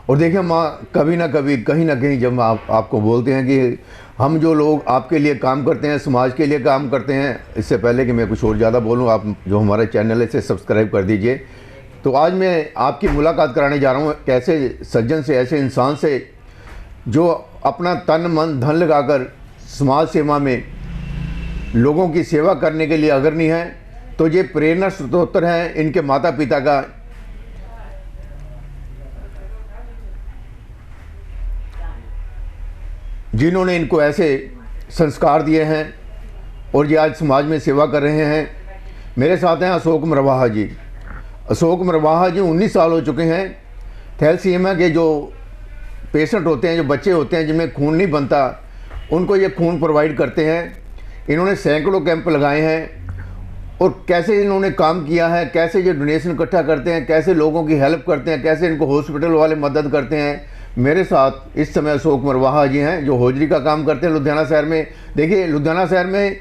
और देखिए माँ, कभी ना कभी कहीं ना कहीं जब आपको बोलते हैं कि हम जो लोग आपके लिए काम करते हैं, समाज के लिए काम करते हैं, इससे पहले कि मैं कुछ और ज़्यादा बोलूँ, आप जो हमारा चैनल है इसे सब्सक्राइब कर दीजिए। तो आज मैं आपकी मुलाकात कराने जा रहा हूँ ऐसे सज्जन से, ऐसे इंसान से जो अपना तन मन धन लगाकर समाज सेवा में लोगों की सेवा करने के लिए अग्रणी हैं। तो ये प्रेरणा स्रोत हैं इनके माता पिता का, जिन्होंने इनको ऐसे संस्कार दिए हैं और ये आज समाज में सेवा कर रहे हैं। मेरे साथ हैं अशोक मरवाहा जी। अशोक मरवाहा जी 19 साल हो चुके हैं। थैलेसीमिया के जो पेशेंट होते हैं, जो बच्चे होते हैं जिनमें खून नहीं बनता, उनको ये खून प्रोवाइड करते हैं। इन्होंने सैकड़ों कैंप लगाए हैं और कैसे इन्होंने काम किया है, कैसे ये डोनेशन इकट्ठा करते हैं, कैसे लोगों की हेल्प करते हैं, कैसे इनको हॉस्पिटल वाले मदद करते हैं। मेरे साथ इस समय अशोक मरवाहा जी हैं जो हौजरी का काम करते हैं लुधियाना शहर में। देखिए लुधियाना शहर में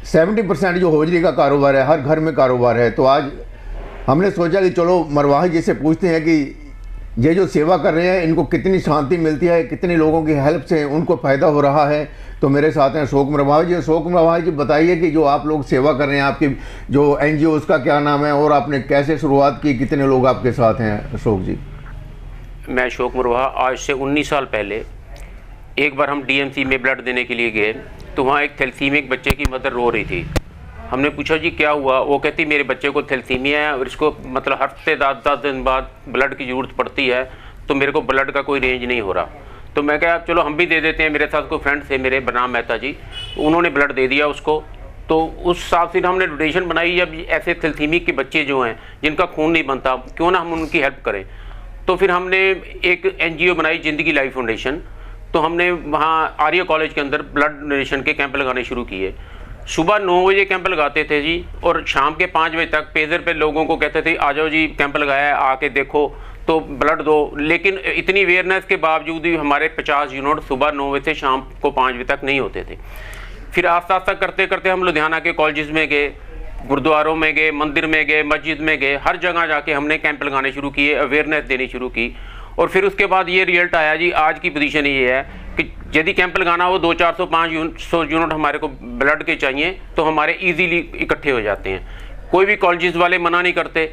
70% जो हौजरी का कारोबार है, हर घर में कारोबार है। तो आज हमने सोचा कि चलो मरवाहा जी से पूछते हैं कि ये जो सेवा कर रहे हैं इनको कितनी शांति मिलती है, कितने लोगों की हेल्प से उनको फ़ायदा हो रहा है। तो मेरे साथ हैं अशोक मरवाहा जी। अशोक मरवाहा जी, बताइए कि जो आप लोग सेवा कर रहे हैं, आपकी जो NGO उसका क्या नाम है और आपने कैसे शुरुआत की, कितने लोग आपके साथ हैं अशोक जी? मैं अशोक मरवाहा, आज से 19 साल पहले एक बार हम DMC में ब्लड देने के लिए गए तो वहाँ एक थैलेसीमिक बच्चे की मदर रो रही थी। हमने पूछा जी क्या हुआ? वो कहती मेरे बच्चे को थैलेसीमिया है और इसको मतलब हफ्ते 10 दिन बाद ब्लड की ज़रूरत पड़ती है, तो मेरे को ब्लड का कोई रेंज नहीं हो रहा। तो मैं कहा चलो हम भी दे देते हैं। मेरे साथ कोई फ्रेंड थे मेरे, बनाम मेहता जी, उन्होंने ब्लड दे दिया उसको। तो उस हिसाब से हमने डोनेशन बनाई, जब ऐसे थैलेसीमिक के बच्चे जो हैं जिनका खून नहीं बनता, क्यों ना हम उनकी हेल्प करें। तो फिर हमने एक NGO बनाई, ज़िंदगी लाइफ फाउंडेशन। तो हमने वहाँ आर्य कॉलेज के अंदर ब्लड डोनेशन के कैंप लगाने शुरू किए। सुबह 9 बजे कैंप लगाते थे जी, और शाम के 5 बजे तक पेजर पे लोगों को कहते थे आ जाओ जी कैंप लगाया है, आके देखो तो ब्लड दो। लेकिन इतनी अवेयरनेस के बावजूद भी हमारे 50 यूनिट सुबह 9 बजे से शाम को 5 बजे तक नहीं होते थे। फिर आस्ता आस्ता करते करते हम लुधियाना के कॉलेज में गए, गुरुद्वारों में गए, मंदिर में गए, मस्जिद में गए, हर जगह जाके हमने कैंप लगाने शुरू किए, अवेयरनेस देनी शुरू की। और फिर उसके बाद ये रिजल्ट आया जी। आज की पोजीशन ये है कि यदि कैंप लगाना हो 200, 400, 500 यूनिट हमारे को ब्लड के चाहिए तो हमारे इजीली इकट्ठे हो जाते हैं। कोई भी कॉलेजेस वाले मना नहीं करते,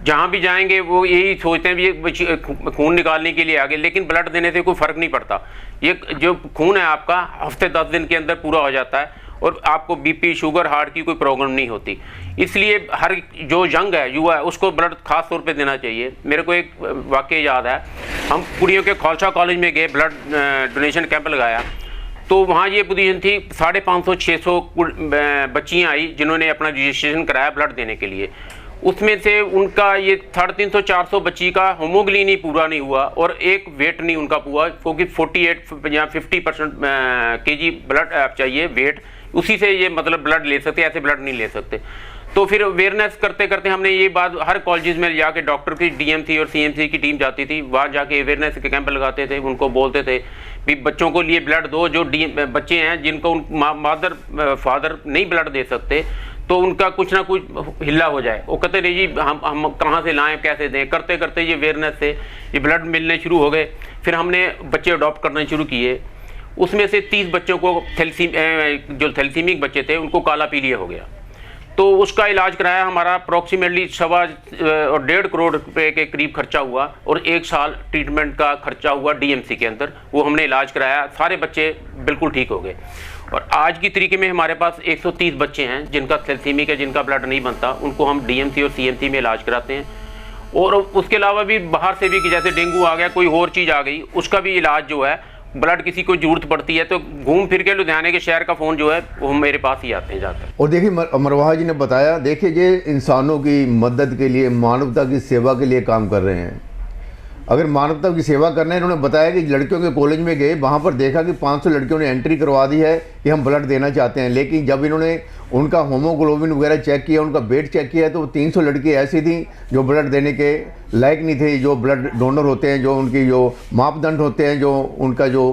जहाँ भी जाएंगे वो यही सोचते हैं भी ये खून निकालने के लिए आगे, लेकिन ब्लड देने से कोई फ़र्क नहीं पड़ता। ये जो खून है आपका हफ्ते 10 दिन के अंदर पूरा हो जाता है और आपको BP, शुगर, हार्ट की कोई प्रॉब्लम नहीं होती। इसलिए हर जो यंग है, युवा है, उसको ब्लड खास तौर पे देना चाहिए। मेरे को एक वाकया याद है, हम कुड़ियों के खालसा कॉलेज में गए, ब्लड डोनेशन कैंप लगाया। तो वहाँ ये पोजीशन थी 550-600 बच्चियाँ आई जिन्होंने अपना रजिस्ट्रेशन कराया ब्लड देने के लिए। उसमें से उनका ये 350-400 बच्ची का होमोग्लोबिन ही पूरा नहीं हुआ और एक वेट नहीं उनका हुआ, क्योंकि 48 या 50% kg ब्लड चाहिए वेट, उसी से ये मतलब ब्लड ले सकते, ऐसे ब्लड नहीं ले सकते। तो फिर अवेयरनेस करते करते हमने ये बात हर कॉलेज में जाके, डॉक्टर की DMC और CMC की टीम जाती थी, वहाँ जाके अवेयरनेस के कैंप लगाते थे। उनको बोलते थे भी बच्चों को लिए ब्लड दो, जो बच्चे हैं जिनको मदर फादर नहीं ब्लड दे सकते, तो उनका कुछ ना कुछ हिला हो जाए। वो कहते नहीं जी हम कहाँ से लाएं, कैसे दें। करते करते ये अवेयरनेस से ये ब्लड मिलने शुरू हो गए। फिर हमने बच्चे अडॉप्ट करने शुरू किए। उसमें से 30 बच्चों को जो थैलेसीमिक बच्चे थे उनको काला पीलिया हो गया। तो उसका इलाज कराया हमारा, अप्रॉक्सीमेटली 1.25 करोड़ रुपए के करीब खर्चा हुआ और 1 साल ट्रीटमेंट का खर्चा हुआ DMC के अंदर। वो हमने इलाज कराया, सारे बच्चे बिल्कुल ठीक हो गए। और आज की तरीके में हमारे पास 130 बच्चे हैं जिनका थैलेसीमिक है, जिनका ब्लड नहीं बनता, उनको हम DMC और CMC में इलाज कराते हैं। और उसके अलावा भी बाहर से भी, कि जैसे डेंगू आ गया, कोई और चीज़ आ गई, उसका भी इलाज जो है, ब्लड किसी को जरूरत पड़ती है तो घूम फिर के लुधियाने के शहर का फ़ोन जो है वो मेरे पास ही आते हैं जाकर। और देखिए मरवाहा जी ने बताया, देखिए ये इंसानों की मदद के लिए, मानवता की सेवा के लिए काम कर रहे हैं। अगर मानवता की सेवा करना है, इन्होंने बताया कि लड़कियों के कॉलेज में गए, वहाँ पर देखा कि 500 लड़कियों ने एंट्री करवा दी है कि हम ब्लड देना चाहते हैं। लेकिन जब इन्होंने उनका होमोग्लोबिन वगैरह चेक किया, उनका वेट चेक किया, तो 300 लड़की ऐसी थी जो ब्लड देने के लायक नहीं थे। जो ब्लड डोनर होते हैं, जो उनकी जो मापदंड होते हैं, जो उनका जो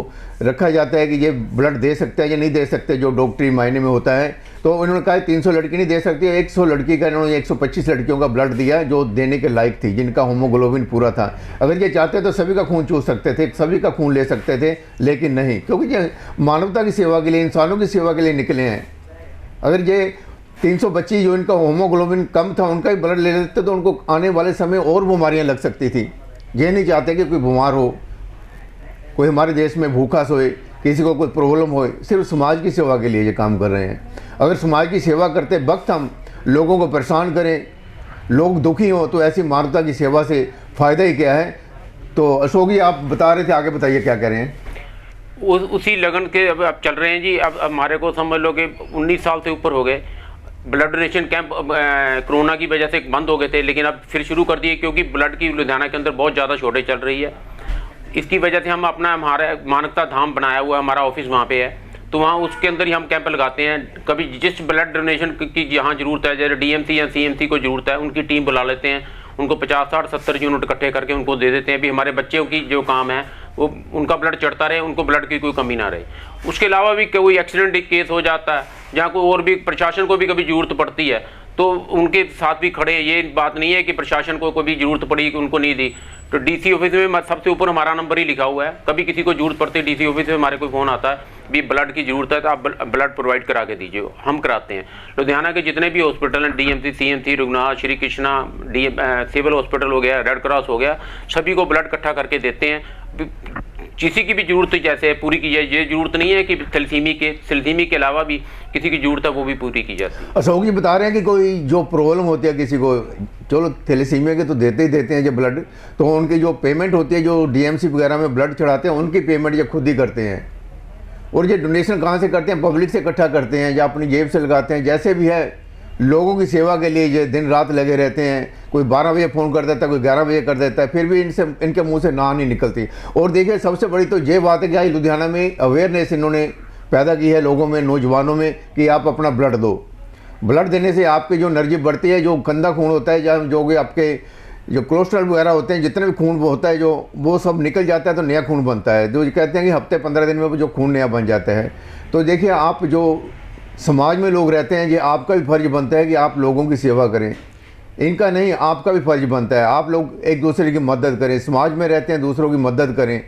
रखा जाता है कि ये ब्लड दे सकते हैं या नहीं दे सकते, जो डॉक्टरी मायने में होता है, तो उन्होंने कहा 300 लड़की नहीं दे सकती, 100 लड़की का इन्होंने 125 लड़कियों का ब्लड दिया जो देने के लायक थी, जिनका होमोग्लोबिन पूरा था। अगर ये चाहते तो सभी का खून चूस सकते थे, सभी का खून ले सकते थे, लेकिन नहीं, क्योंकि ये मानवता की सेवा के लिए, इंसानों की सेवा के लिए निकले हैं। अगर ये 300 बच्ची जो इनका होमोग्लोबिन कम था उनका ही ब्लड ले लेते तो उनको आने वाले समय और बीमारियाँ लग सकती थी। ये नहीं चाहते कि कोई बीमार हो, कोई हमारे देश में भूखा सोए, किसी को कोई प्रॉब्लम हो। सिर्फ समाज की सेवा के लिए ये काम कर रहे हैं। अगर समाज की सेवा करते वक्त हम लोगों को परेशान करें, लोग दुखी हों, तो ऐसी मानवता की सेवा से फ़ायदा ही क्या है। तो अशोक जी आप बता रहे थे, आगे बताइए क्या कह रहे हैं। उसी लगन के अब चल रहे हैं जी। अब हमारे को समझ लो कि 19 साल से ऊपर हो गए। ब्लड डोनेशन कैंप कोरोना की वजह से बंद हो गए थे, लेकिन अब फिर शुरू कर दिए क्योंकि ब्लड की लुधियाना के अंदर बहुत ज़्यादा शॉर्टेज चल रही है। इसकी वजह से हम अपना हमारा मानवता धाम बनाया हुआ है, हमारा ऑफिस वहाँ पे है, तो वहाँ उसके अंदर ही हम कैंप लगाते हैं। कभी जिस ब्लड डोनेशन की जहाँ ज़रूरत है, जैसे डीएमसी या सीएमसी को ज़रूरत है, उनकी टीम बुला लेते हैं, उनको 50, 60, 70 यूनिट इकट्ठे करके उनको दे देते हैं। भी हमारे बच्चों की जो काम है वो उनका ब्लड चढ़ता रहे, उनको ब्लड की कोई कमी ना रहे। उसके अलावा भी कोई एक्सीडेंट केस हो जाता है, जहाँ कोई और भी प्रशासन को भी कभी ज़रूरत पड़ती है तो उनके साथ भी खड़े। ये बात नहीं है कि प्रशासन को कभी ज़रूरत पड़ी कि उनको नहीं दी। तो डीसी ऑफिस में सबसे ऊपर हमारा नंबर ही लिखा हुआ है। कभी किसी को जरूरत पड़ती है डीसी ऑफिस में हमारे कोई फ़ोन आता है, भी ब्लड की ज़रूरत है तो आप ब्लड प्रोवाइड करा के दीजिए, हम कराते हैं। लुधियाना के जितने भी हॉस्पिटल हैं, DMC, CMC, Raghunath, Shri Krishna, civil hospital हो गया, रेड क्रॉस हो गया, सभी को ब्लड इकट्ठा करके देते हैं। किसी की भी जरूरत जैसे पूरी की जाए, ये जरूरत नहीं है कि थैलेसीमी के अलावा भी किसी की जरूरत है वो भी पूरी की जाती है। अशोक जी बता रहे हैं कि कोई जो प्रॉब्लम होती है किसी को, चलो थैलेसीमिया के तो देते ही देते हैं जब ब्लड, तो उनकी जो पेमेंट होती है, जो डीएमसी वगैरह में ब्लड चढ़ाते हैं, उनकी पेमेंट ये खुद ही करते हैं। और ये डोनेशन कहाँ से करते हैं? पब्लिक से इकट्ठा करते हैं या अपनी जेब से लगाते हैं। जैसे भी है, लोगों की सेवा के लिए ये दिन रात लगे रहते हैं। कोई 12 बजे फ़ोन कर देता है, कोई 11 बजे कर देता है, फिर भी इनके मुंह से ना नहीं निकलती। और देखिए सबसे बड़ी तो ये बात है कि लुधियाना में अवेयरनेस इन्होंने पैदा की है लोगों में, नौजवानों में, कि आप अपना ब्लड दो। ब्लड देने से आपकी जो एनर्जी बढ़ती है, जो गंदा खून होता है, जो भी आपके जो कोलेस्ट्रॉल वगैरह होते हैं, जितने भी खून होता है जो वो सब निकल जाता है, तो नया खून बनता है। जो कहते हैं कि हफ्ते 15 दिन में जो खून नया बन जाता है। तो देखिए आप जो समाज में लोग रहते हैं, ये आपका भी फर्ज बनता है कि आप लोगों की सेवा करें। इनका नहीं, आपका भी फर्ज बनता है। आप लोग एक दूसरे की मदद करें, समाज में रहते हैं, दूसरों की मदद करें।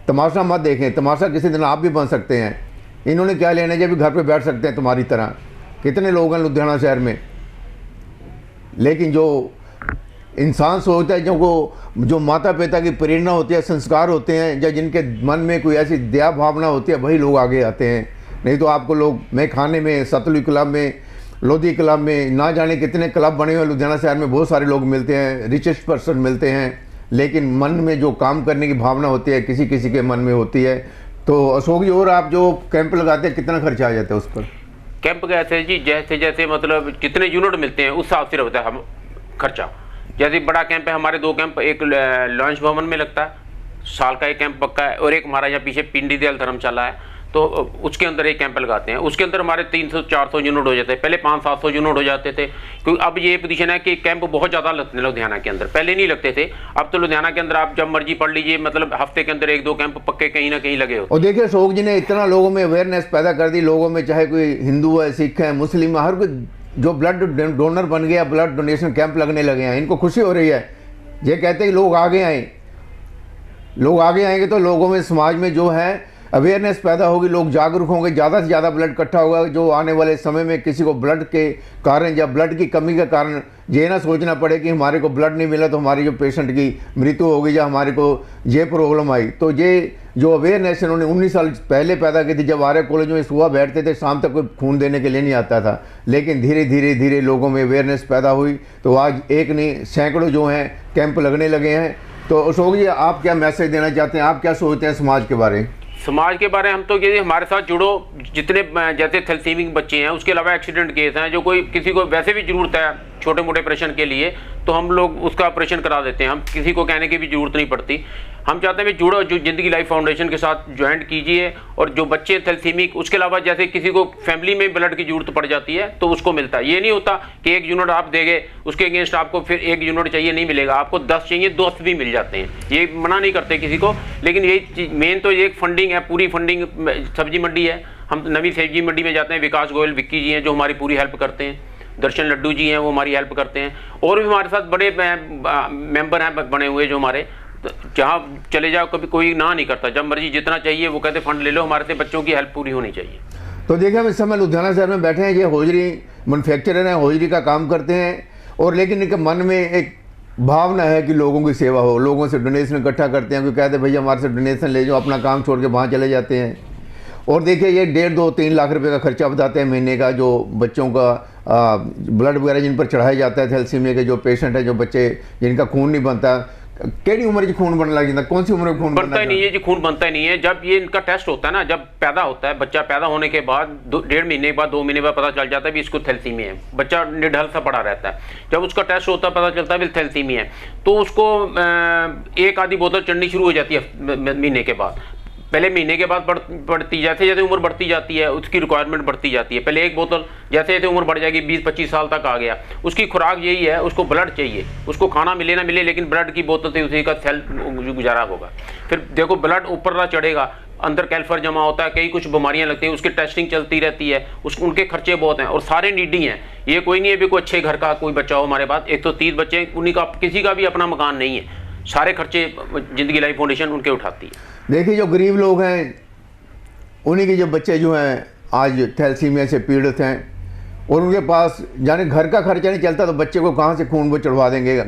तमाशा मत देखें, तमाशा किसी दिन आप भी बन सकते हैं। इन्होंने क्या लेना है, जब भी घर पे बैठ सकते हैं तुम्हारी तरह। कितने लोग हैं लुधियाना शहर में, लेकिन जो इंसान सोचता है, जो माता पिता की प्रेरणा होती है, संस्कार होते हैं, या जिनके मन में कोई ऐसी दया भावना होती है, वही लोग आगे आते हैं। नहीं तो आपको लोग, मैं खाने में, सतलुज क्लब में, लोधी क्लब में, ना जाने कितने क्लब बने हुए लुधियाना शहर में, बहुत सारे लोग मिलते हैं, रिचेस्ट पर्सन मिलते हैं, लेकिन मन में जो काम करने की भावना होती है किसी किसी के मन में होती है। तो अशोक जी, और आप जो कैंप लगाते हैं कितना खर्चा आ जाता है उस पर? कैंप कैसे जी, जैसे जैसे मतलब जितने यूनिट मिलते हैं उस हिसाब से रहता है हम खर्चा। जैसे बड़ा कैंप है, हमारे 2 कैंप, एक लॉन्च भवन में लगता है, साल का एक कैंप पक्का है, और एक हमारा यहाँ पीछे पिंडी दयाल धर्मशाला है, तो उसके अंदर एक कैंप लगाते हैं। उसके अंदर हमारे 300-400 यूनिट हो जाते हैं। पहले 500-700 यूनिट हो जाते थे, क्योंकि अब ये पोजीशन है कि कैंप बहुत ज़्यादा लगते हैं लुधियाना के अंदर। पहले नहीं लगते थे, अब तो लुधियाना के अंदर आप जब मर्जी पढ़ लीजिए, मतलब हफ्ते के अंदर 1-2 कैंप पक्के कहीं ना कहीं लगे होते। और देखिए अशोक जी ने इतना लोगों में अवेयरनेस पैदा कर दी, लोगों में, चाहे कोई हिंदू है, सिख है, मुस्लिम है, हर कोई जो ब्लड डोनर बन गया, ब्लड डोनेशन कैंप लगने लगे हैं। इनको खुशी हो रही है। ये कहते हैं कि लोग आगे आए, लोग आगे आएंगे तो लोगों में, समाज में जो है अवेयरनेस पैदा होगी, लोग जागरूक होंगे, ज़्यादा से ज़्यादा ब्लड इकट्ठा होगा। जो आने वाले समय में किसी को ब्लड के कारण या ब्लड की कमी के कारण ये ना सोचना पड़े कि हमारे को ब्लड नहीं मिला तो हमारी जो पेशेंट की मृत्यु होगी या हमारे को ये प्रॉब्लम आई। तो ये जो अवेयरनेस इन्होंने 19 साल पहले पैदा की थी, जब आर्य कॉलेज में सुबह बैठते थे, शाम तक कोई खून देने के लिए नहीं आता था, लेकिन धीरे धीरे धीरे लोगों में अवेयरनेस पैदा हुई, तो आज एक नहीं सैकड़ों जो हैं कैंप लगने लगे हैं। तो अशोक जी, आप क्या मैसेज देना चाहते हैं? आप क्या सोचते हैं समाज के बारे में? समाज के बारे में हम तो ये हमारे साथ जुड़ो, जितने जैसे थैलेसीमिक बच्चे हैं, उसके अलावा एक्सीडेंट केस हैं, जो कोई किसी को वैसे भी ज़रूरत है छोटे मोटे ऑपरेशन के लिए, तो हम लोग उसका ऑपरेशन करा देते हैं। हम किसी को कहने की भी ज़रूरत नहीं पड़ती। हम चाहते हैं भी जुड़ो, जो ज़िंदगी लाइफ फाउंडेशन के साथ ज्वाइंट कीजिए। और जो बच्चे थैलेसीमिक, उसके अलावा जैसे किसी को फैमिली में ब्लड की ज़रूरत पड़ जाती है तो उसको मिलता है। ये नहीं होता कि 1 यूनिट आप देंगे, उसके अगेंस्ट आपको फिर 1 यूनिट चाहिए, नहीं मिलेगा। आपको 10 चाहिए, 10 भी मिल जाते हैं। ये मना नहीं करते किसी को, लेकिन यही मेन तो ये फंडिंग है, पूरी फंडिंग। सब्जी मंडी है, हम नवी सब्जी मंडी में जाते हैं, विकास गोयल विक्की जी हैं जो हमारी पूरी हेल्प करते हैं, दर्शन लड्डू जी हैं वो हमारी हेल्प करते हैं, और भी हमारे साथ बड़े मेंबर हैं बने हुए जो हमारे, जहाँ चले जाओ कभी कोई ना नहीं करता, जब मर्जी जितना चाहिए वो कहते फंड ले लो, हमारे से बच्चों की हेल्प पूरी होनी चाहिए। तो देखिए हम इस समय लुधियाना शहर में बैठे हैं, ये होजरी मैन्युफैक्चरर हैं, होजरी का काम करते हैं, और लेकिन इनके मन में एक भावना है कि लोगों की सेवा हो, लोगों से डोनेशन इकट्ठा करते हैं, कोई कहते हैं भैया हमारे से डोनेशन ले जाओ, अपना काम छोड़ के वहाँ चले जाते हैं। और देखिए ये 1.5-2-3 लाख रुपए का खर्चा बताते हैं महीने का, जो बच्चों का ब्लड वगैरह जिन पर चढ़ाया जाता है, थैलेसीमिया के जो पेशेंट है, जो बच्चे जिनका खून नहीं बनता, केड़ी उम्र में खून बनने लग जाता, कौन सी उम्र में खून बनता ही नहीं है जी, खून बनता ही नहीं है। जब ये इनका टेस्ट होता है ना, जब पैदा होता है बच्चा, पैदा होने के बाद 1.5 महीने के बाद 2 महीने बाद पता चल जाता है भी इसको थैलेसीमिया है, बच्चा निडल सा पड़ा रहता है। जब उसका टेस्ट होता है पता चलता है भी थैलेसीमिया है, तो उसको एक आधी बोतल चढ़नी शुरू हो जाती है महीने के बाद। पहले महीने के बाद बढ़ती जैसे जैसे उम्र बढ़ती जाती है उसकी रिक्वायरमेंट बढ़ती जाती है। पहले एक बोतल, जैसे जैसे उम्र बढ़ जाएगी 20-25 साल तक आ गया, उसकी खुराक यही है, उसको ब्लड चाहिए, उसको खाना मिले ना मिले लेकिन ब्लड की बोतल से उसी का सेल गुजारा होगा। फिर देखो ब्लड ऊपर ना चढ़ेगा, अंदर कैल्फर जमा होता है, कई कुछ बीमारियां लगती हैं, उसकी टेस्टिंग चलती रहती है, उनके खर्चे बहुत हैं, और सारे नीडी हैं। ये कोई नहीं है भी कोई अच्छे घर का कोई बच्चा हो हमारे पास, 130 बच्चे हैं, उन्हीं का किसी का भी अपना मकान नहीं है, सारे खर्चे जिंदगी लाइफ फाउंडेशन उनके उठाती है। देखिए जो गरीब लोग हैं उन्हीं के जो बच्चे जो हैं आज थैलेसीमिया से पीड़ित हैं, और उनके पास जाने घर का खर्चा नहीं चलता तो बच्चे को कहाँ से खून वो चढ़वा देंगे।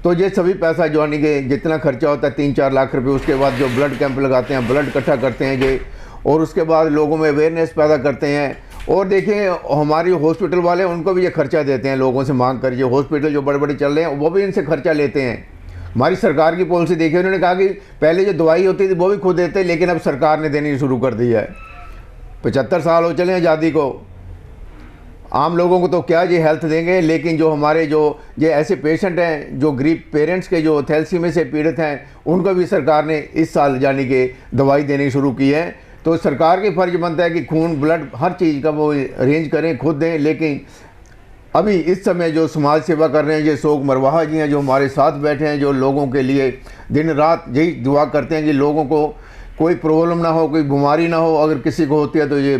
तो ये सभी पैसा जो आने के जितना खर्चा होता है 3-4 लाख रुपए, उसके बाद जो ब्लड कैंप लगाते हैं, ब्लड इकट्ठा करते हैं ये, और उसके बाद लोगों में अवेयरनेस पैदा करते हैं। और देखिए हमारी हॉस्पिटल वाले उनको भी ये खर्चा देते हैं, लोगों से मांग कर, ये हॉस्पिटल जो बड़े बड़े चल रहे हैं वो भी इनसे खर्चा लेते हैं। हमारी सरकार की पॉलिसी देखिए, उन्होंने कहा कि पहले जो दवाई होती थी वो भी खुद देते, लेकिन अब सरकार ने देनी शुरू कर दी है। 75 साल हो चले आज़ादी को, आम लोगों को तो क्या ये हेल्थ देंगे, लेकिन जो हमारे जो ये ऐसे पेशेंट हैं जो गरीब पेरेंट्स के जो थैलेसीमिया से पीड़ित हैं, उनको भी सरकार ने इस साल यानी कि दवाई देनी शुरू की है। तो सरकार की फ़र्ज बनता है कि खून ब्लड हर चीज़ का वो अरेंज करें, खुद दें। लेकिन अभी इस समय जो समाज सेवा कर रहे हैं ये अशोक मरवाहा जी हैं, जो हमारे साथ बैठे हैं, जो लोगों के लिए दिन रात यही दुआ करते हैं कि लोगों को कोई प्रॉब्लम ना हो, कोई बीमारी ना हो, अगर किसी को होती है तो ये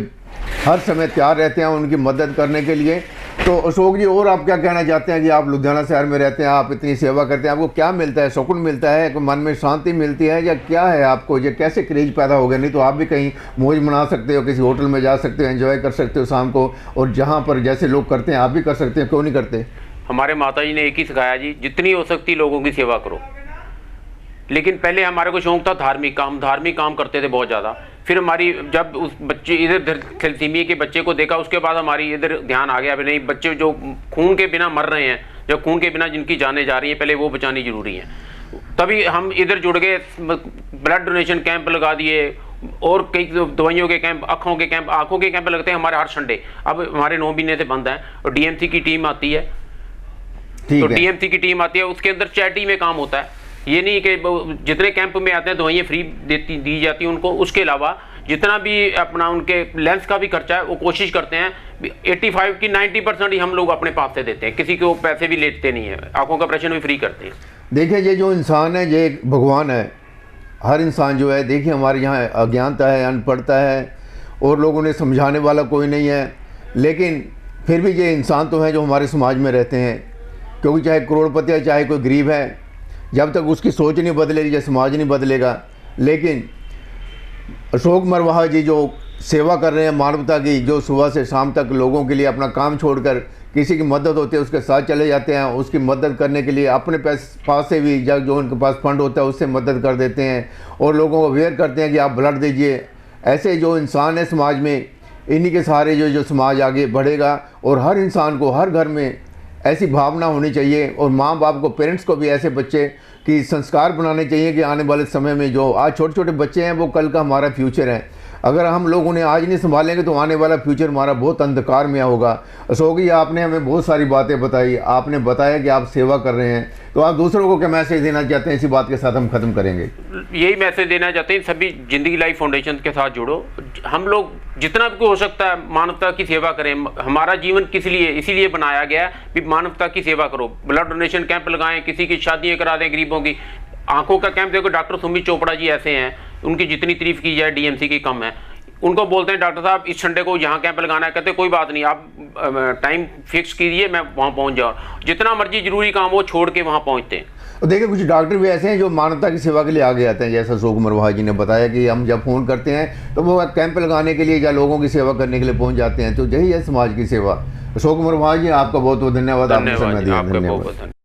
हर समय तैयार रहते हैं उनकी मदद करने के लिए। तो अशोक जी, और आप क्या कहना चाहते हैं कि आप लुधियाना शहर में रहते हैं, आप इतनी सेवा करते हैं, आपको क्या मिलता है, सुकून मिलता है, मन में शांति मिलती है, या क्या है आपको, ये कैसे क्रेज पैदा हो गया? नहीं तो आप भी कहीं मौज मना सकते हो, किसी होटल में जा सकते हो, एंजॉय कर सकते हो शाम को, और जहाँ पर जैसे लोग करते हैं आप भी कर सकते हैं, क्यों नहीं करते? हमारे माता जी ने एक ही सिखाया जी, जितनी हो सकती लोगों की सेवा करो। लेकिन पहले हमारे को शौक था धार्मिक काम करते थे बहुत ज़्यादा। फिर हमारी जब उस बच्चे इधर थैलेसीमिया के बच्चे को देखा, उसके बाद हमारी इधर ध्यान आ गया, नहीं बच्चे जो खून के बिना मर रहे हैं, जो खून के बिना जिनकी जानें जा रही हैं, पहले वो बचानी जरूरी है। तभी हम इधर जुड़ गए, ब्लड डोनेशन कैंप लगा दिए, और कई दवाइयों के कैंप, आँखों के कैंप लगते हैं हमारे हर संडे। अब हमारे 9 महीने से बंद हैं, और डीएमसी की टीम आती है, तो डीएमसी की टीम आती है, उसके अंदर चैरिटी में काम होता है। ये नहीं कि जितने कैंप में आते हैं दवाइयाँ फ्री दी जाती हैं उनको, उसके अलावा जितना भी अपना उनके लेंस का भी खर्चा है वो कोशिश करते हैं 85 की 90% ही हम लोग अपने पास से देते हैं, किसी को पैसे भी लेते नहीं है, आंखों का ऑपरेशन भी फ्री करते हैं। देखिए ये जो इंसान है ये भगवान है, हर इंसान जो है, देखिए हमारे यहाँ अज्ञानता है, अनपढ़ता है, और लोगों ने समझाने वाला कोई नहीं है, लेकिन फिर भी ये इंसान तो है जो हमारे समाज में रहते हैं, क्योंकि चाहे करोड़पति है चाहे कोई गरीब है, जब तक उसकी सोच नहीं बदलेगी, समाज नहीं बदलेगा। लेकिन अशोक मरवाहा जी जो सेवा कर रहे हैं मानवता की, जो सुबह से शाम तक लोगों के लिए अपना काम छोड़कर किसी की मदद होती है उसके साथ चले जाते हैं, उसकी मदद करने के लिए अपने पास से भी जब जो उनके पास फंड होता है उससे मदद कर देते हैं, और लोगों को अवेयर करते हैं कि आप ब्लड दीजिए। ऐसे जो इंसान है समाज में, इन्हीं के सहारे जो समाज आगे बढ़ेगा, और हर इंसान को हर घर में ऐसी भावना होनी चाहिए, और माँ बाप को, पेरेंट्स को भी ऐसे बच्चे की संस्कार बनाने चाहिए कि आने वाले समय में जो आज छोटे छोटे बच्चे हैं वो कल का हमारा फ्यूचर है। अगर हम लोग उन्हें आज नहीं संभालेंगे तो आने वाला फ्यूचर हमारा बहुत अंधकार में होगा। अशोक जी, आपने हमें बहुत सारी बातें बताई, आपने बताया कि आप सेवा कर रहे हैं, तो आप दूसरों को क्या मैसेज देना चाहते हैं? इसी बात के साथ हम ख़त्म करेंगे। यही मैसेज देना चाहते हैं, सभी जिंदगी लाइफ फाउंडेशन के साथ जुड़ो, हम लोग जितना भी हो सकता है मानवता की सेवा करें। हमारा जीवन किस लिए, इसीलिए बनाया गया है कि मानवता की सेवा करो। ब्लड डोनेशन कैंप लगाएं, किसी की शादियाँ करा दें गरीबों की, आंखों का कैंप देखो, डॉक्टर सुमित चोपड़ा जी ऐसे हैं, उनकी जितनी तारीफ की जाए डीएमसी की कम है। उनको बोलते हैं डॉक्टर साहब इस संडे को यहाँ कैंप लगाना है, कहते कोई बात नहीं, आप टाइम फिक्स कीजिए, मैं वहाँ पहुँच जाऊँ। जितना मर्जी जरूरी काम वो छोड़ के वहाँ पहुँचते हैं। और देखिए कुछ डॉक्टर भी ऐसे हैं जो मानवता की सेवा के लिए आगे आते हैं, जैसा अशोक मरवाहा जी ने बताया कि हम जब फ़ोन करते हैं तो वो कैंप लगाने के लिए या लोगों की सेवा करने के लिए पहुंच जाते हैं। तो यही है समाज की सेवा। अशोक मरवाहा जी, आपका बहुत बहुत धन्यवाद, आपने समय दिया। आपका बहुत धन्यवाद। बहुत धन्यवाद।